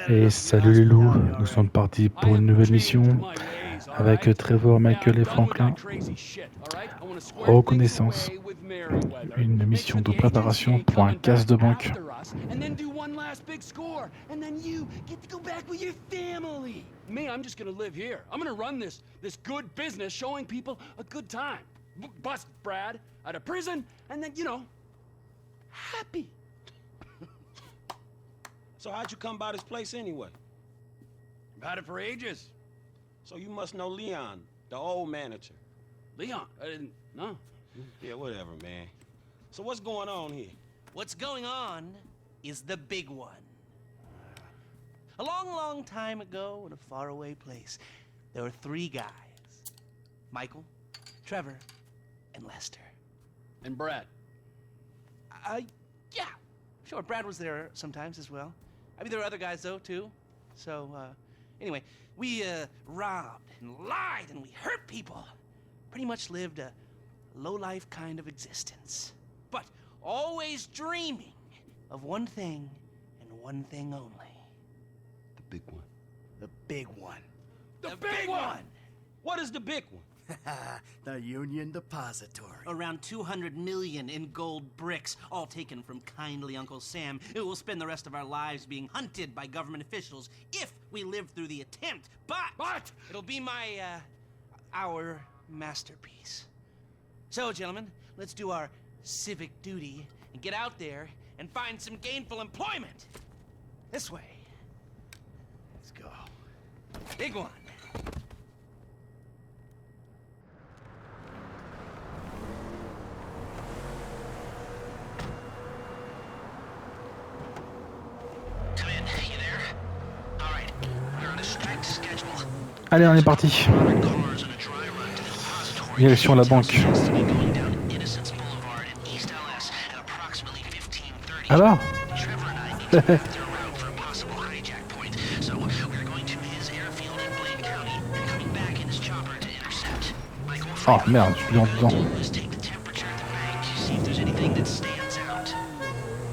Et salut les loups, nous sommes partis pour une nouvelle mission avec Trevor, Michael et Franklin. Reconnaissance, une mission de préparation pour un casse de banque. Me, I'm just gonna live here. I'm gonna run this good business showing people a good time. Bust Brad out of prison, and then, you know, happy. So how'd you come by this place anyway? I've had it for ages. So you must know Leon, the old manager. Leon? I didn't know. Yeah, whatever, man. So what's going on here? What's going on is the big one. A long, long time ago in a faraway place, there were three guys. Michael, Trevor, and Lester. And Brad. Yeah. Sure, Brad was there sometimes as well. I mean, there were other guys, though, too. So, anyway, we, robbed and lied and we hurt people. Pretty much lived a low-life kind of existence. But always dreaming of one thing and one thing only. The big one. The big one. The big one! What is the big one? The Union Depository. Around 200 million in gold bricks, all taken from kindly Uncle Sam, who will spend the rest of our lives being hunted by government officials if we live through the attempt. But it'll be our masterpiece. So, gentlemen, let's do our civic duty and get out there and find some gainful employment. This way. Let's go. Big one. Allez, on est parti. Direction la banque. Alors Oh merde, je suis en dedans.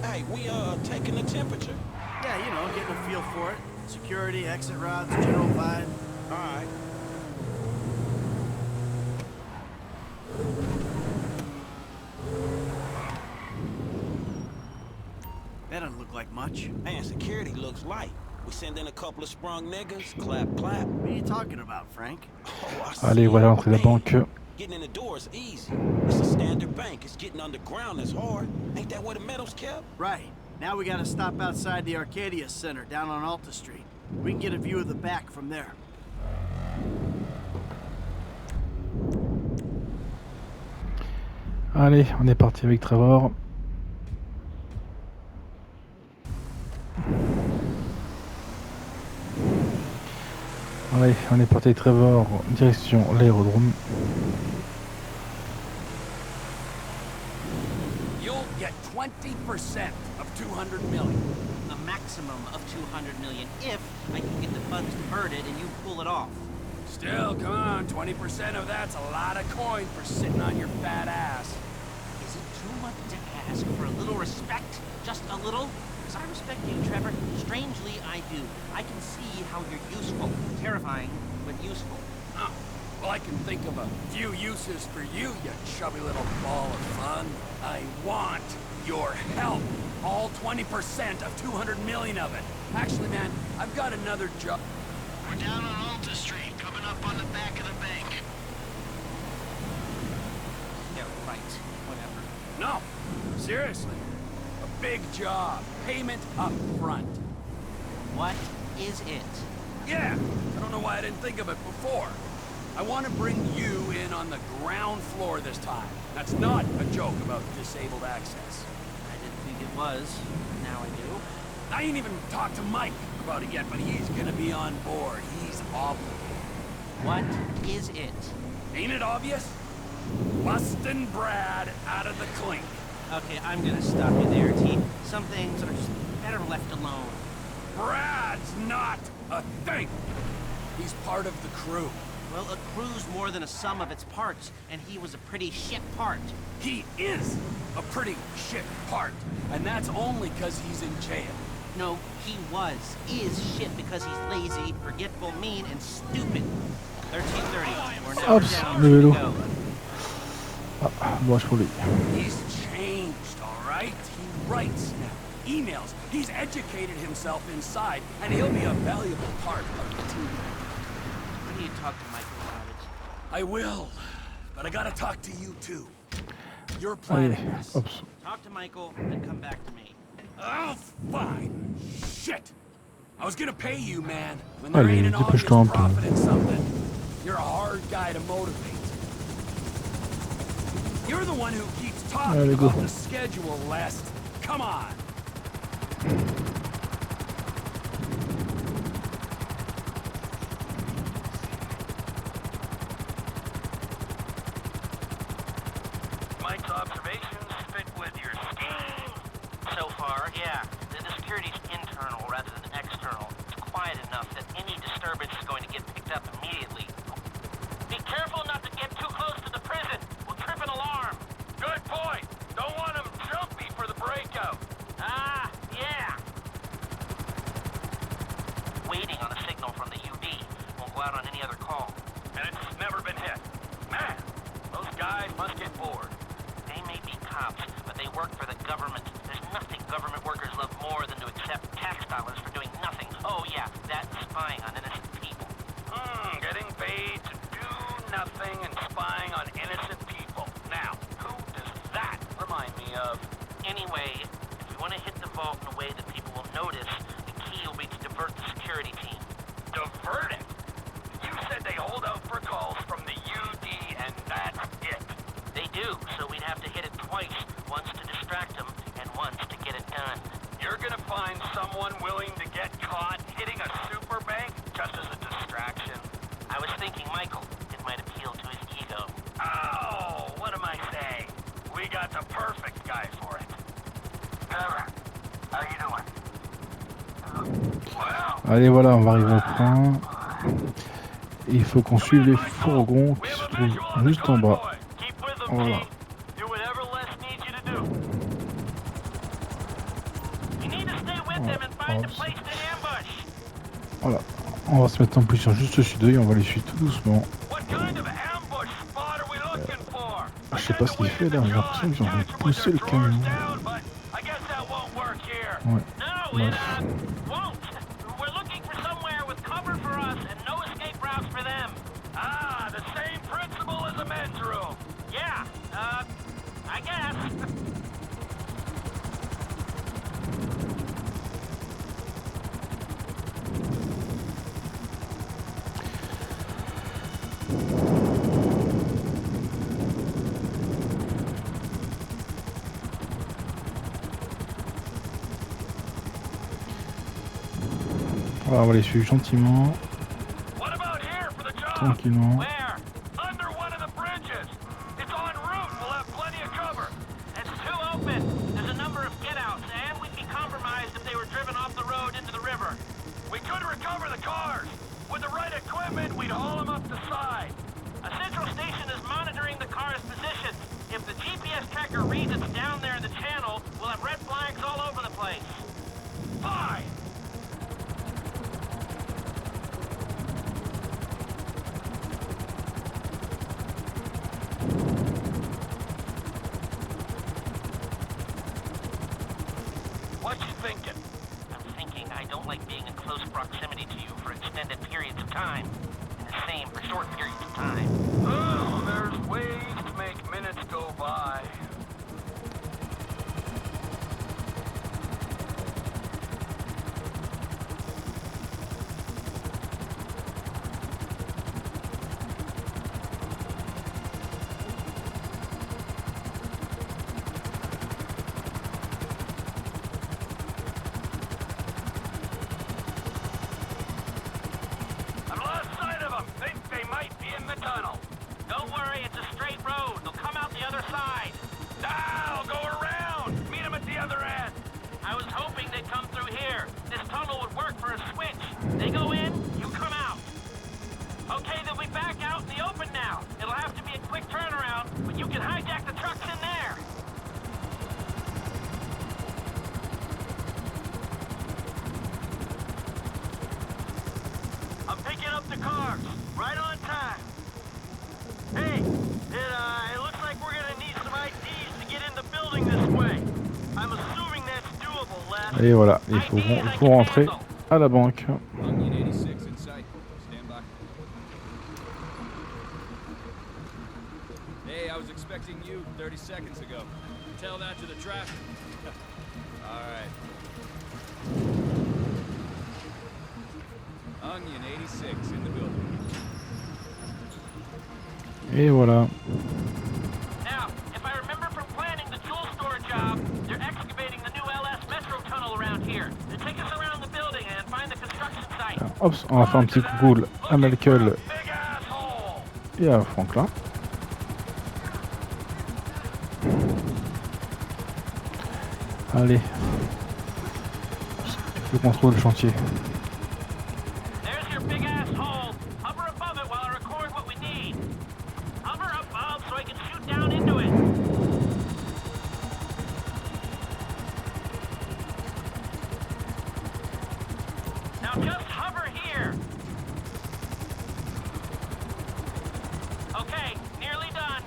Hey, we taking the temperature? Yeah, you know, getting a feel for it. Security, exit routes, general vibe. All right. That doesn't look like much. Man, security looks light. We send in a couple of sprung niggas, clap, clap. What are you talking about, Frank? Oh, I see. Allez, voilà l'entrée de la Man, banque. Getting in the door is easy. It's a standard bank. It's getting underground that's hard. Ain't that where the metal's kept? Right. Now we gotta stop outside the Arcadia Center down on Alta Street. We can get a view of the back from there. Allez, on est parti avec Trevor. Allez, on est parti avec Trevor, direction l'aérodrome. You'll get 20% of 200 million. A maximum of 200 million if I can get the funds diverted and you pull it off. Still, come on, 20% of that's a lot of coin for sitting on your fat ass. Is it too much to ask for a little respect? Just a little? Because I respect you, Trevor. Strangely, I do. I can see how you're useful. Terrifying, but useful. Oh, well, I can think of a few uses for you, you chubby little ball of fun. I want your help. All 20% of 200 million of it. Actually, man, I've got another job. We're down on Alta Street, coming up on the back of the bank. Yeah, right. Whatever. No, seriously. A big job. Payment up front. What is it? Yeah, I don't know why I didn't think of it before. I want to bring you in on the ground floor this time. That's not a joke about disabled access. I didn't think it was. Now I do. I ain't even talked to Mike about it yet, but he's gonna be on board. He's obligated. What is it? Ain't it obvious? Bustin' Brad out of the clink. Okay, I'm gonna stop you there, T. Some things are just better left alone. Brad's not a thing. He's part of the crew. Well, a crew's more than a sum of its parts, and he was a pretty shit part. He is a pretty shit part, and that's only 'cause he's in jail. No, he is shit because he's lazy, forgetful, mean, and stupid. 13:30. We're now Hop, down. le Here we vélo. go. Ah, dommage pour lui. He's changed, all right? He writes now, emails. He's educated himself inside, and he'll be a valuable part of the team. Why don't you talk to Michael about it? I will, but I gotta talk to you too. You're Allez, planning this. hop. Talk to Michael, then come back to me. Oh, fine. Shit. I was gonna pay you, man. When there Allez, ain't an obvious dépêche-toi un peu. profit in something, you're a hard guy to motivate. You're the one who keeps talking Allez, go. about the schedule, Lest. Come on. Mike's observations fit with your scheme. So far, yeah. The security's internal rather than external. It's quiet enough that any disturbance is going to get picked up immediately. Be careful not to get too close to the prison. We'll trip an alarm. Good point. Don't want him jumpy for the breakout. Ah, yeah. Waiting on a signal from the UD. Won't go out on any other call. And it's never been hit. Man, those guys must get bored. They may be cops, but they work for the government. There's nothing government workers love more than to accept tax dollars for doing nothing. Oh yeah, that's spying on innocent people. Getting paid to do nothing and spying on innocent people. Now, who does that remind me of? Anyway, if we want to hit the vault in a way that people will notice, the key will be to divert the security team. Divert it? You said they hold out for calls from the UD and that's it. They do, so we'd have to hit it twice. Once to distract them, and once to get it done. You're gonna find someone willing to get caught hitting a super bank just as a distraction? I was thinking Michael. It might appeal to his ego. Oh, what am I saying? We got the perfect guy for it. Trevor, how you doing? Well, Allez, voilà, on va arriver au point. Et il faut qu'on suive les fourgons qui se trouvent juste en bas. Keep with them, Voilà. Pete. Do whatever Les needs you to do. You need to stay with them and find a place to ambush. Voilà. On va se mettre en position juste au-dessus d'eux et on va les suivre tout doucement. what kind of ambush spot are we looking for? Je sais pas ce qu'il fait là, j'ai l'impression qu'ils ont envie de pousser le camion. I guess that won't work here. Ouais. No, Bref. it won't. We're looking for somewhere with cover for us and no escape routes for them. Ah, the same principle as a men's room. Yeah, I guess. Voilà, on va les suivre gentiment, What about here for the job? tranquillement. Where? Under one of the bridges. It's en route. We'll have plenty of cover. It's too open. There's a number of get-outs, and we'd be compromised if they were driven off the road into the river. We could recover the cars. With the right equipment, we'd haul them up the side. A central station is monitoring the car's position. If the GPS tracker reads it's down there in the channel, we'll have red flags all over the place. Fine. What you thinking? I'm thinking I don't like being in close proximity to you for extended periods of time. And the same for short periods of time. Oh, there's ways to make minutes go by. I've lost sight of them. Think they might be in the tunnel. Don't worry, it's a straight road. They'll come out the other side. I'm picking up the cars. Right on time. Hey, it looks like we're gonna need some IDs to get in the building this way. I'm assuming that's doable, Les. Et voilà, il faut rentrer à la banque. Onion 86 in sight. Stand by. Hey, I was expecting you 30 seconds ago. Tell that to the traffic. All right. Onion 86 in the building. Et voilà. Now, if I remember from planning the jewel store job, they're excavating the new LS Metro tunnel around here. They take us around the building and find the construction site. Hop, on va faire un petit coucou à Michael Big asshole! et à Franklin. Allez. Je contrôle le chantier. There's your big asshole. Hover above it while I record what we need. Hover above so I can shoot down into it. Now just hover here. Okay, nearly done.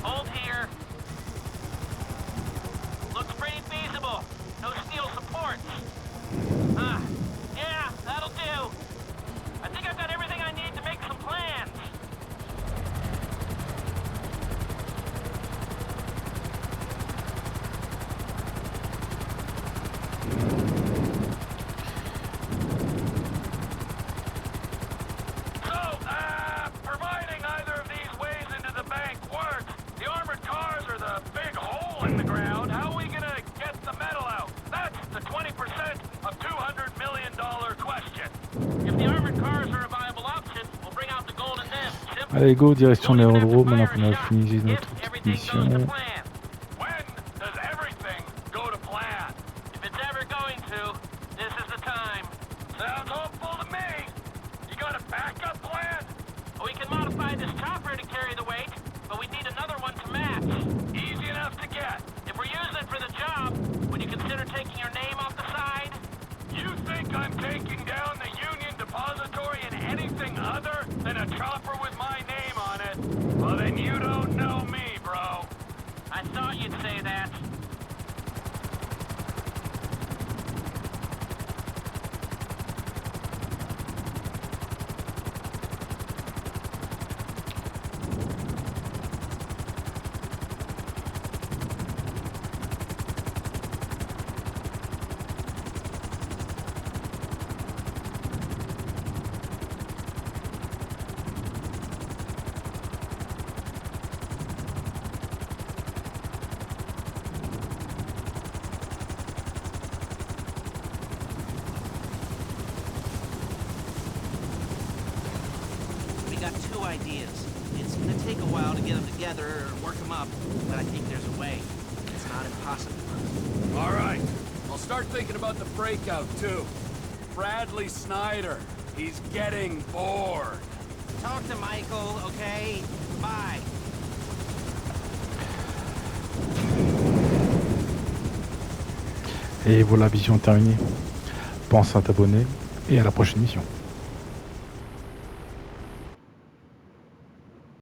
Hold here. Looks pretty feasible. No steel supports. Yeah, that'll do. I think I've got everything I need to make some plans. So, providing either of these ways into the bank works, the armored cars are the big hole in the ground. How are we gonna get the metal out? That's the 20% of $200 million question. If the armored cars are a viable option, we'll bring out the gold in them. Simple. Allez, go, direction Don't even have to l'aérodrome, maintenant fire qu'on a a shot fini if notre petite everything goes to mission. plan. When does everything go to plan? If it's ever going to, this is the time. Sounds hopeful to me. You got a backup plan? We can modify this chopper to carry the weight, but we need another one to match. Easy enough to get. If we're using it for the job, would you consider taking your name off the side? You think I'm taking down the Union Depository in anything other than a chopper with my name on it? Well, then you don't know me, bro. I thought you'd say that. We got two ideas. It's gonna take a while to get them together or work them up, but I think there's a way. It's not impossible. All right. I'll start thinking about the breakout, too. Bradley Snyder. He's getting bored. Talk to Michael, okay? Bye. Et voilà, mission terminée. Pense à t'abonner et à la prochaine mission.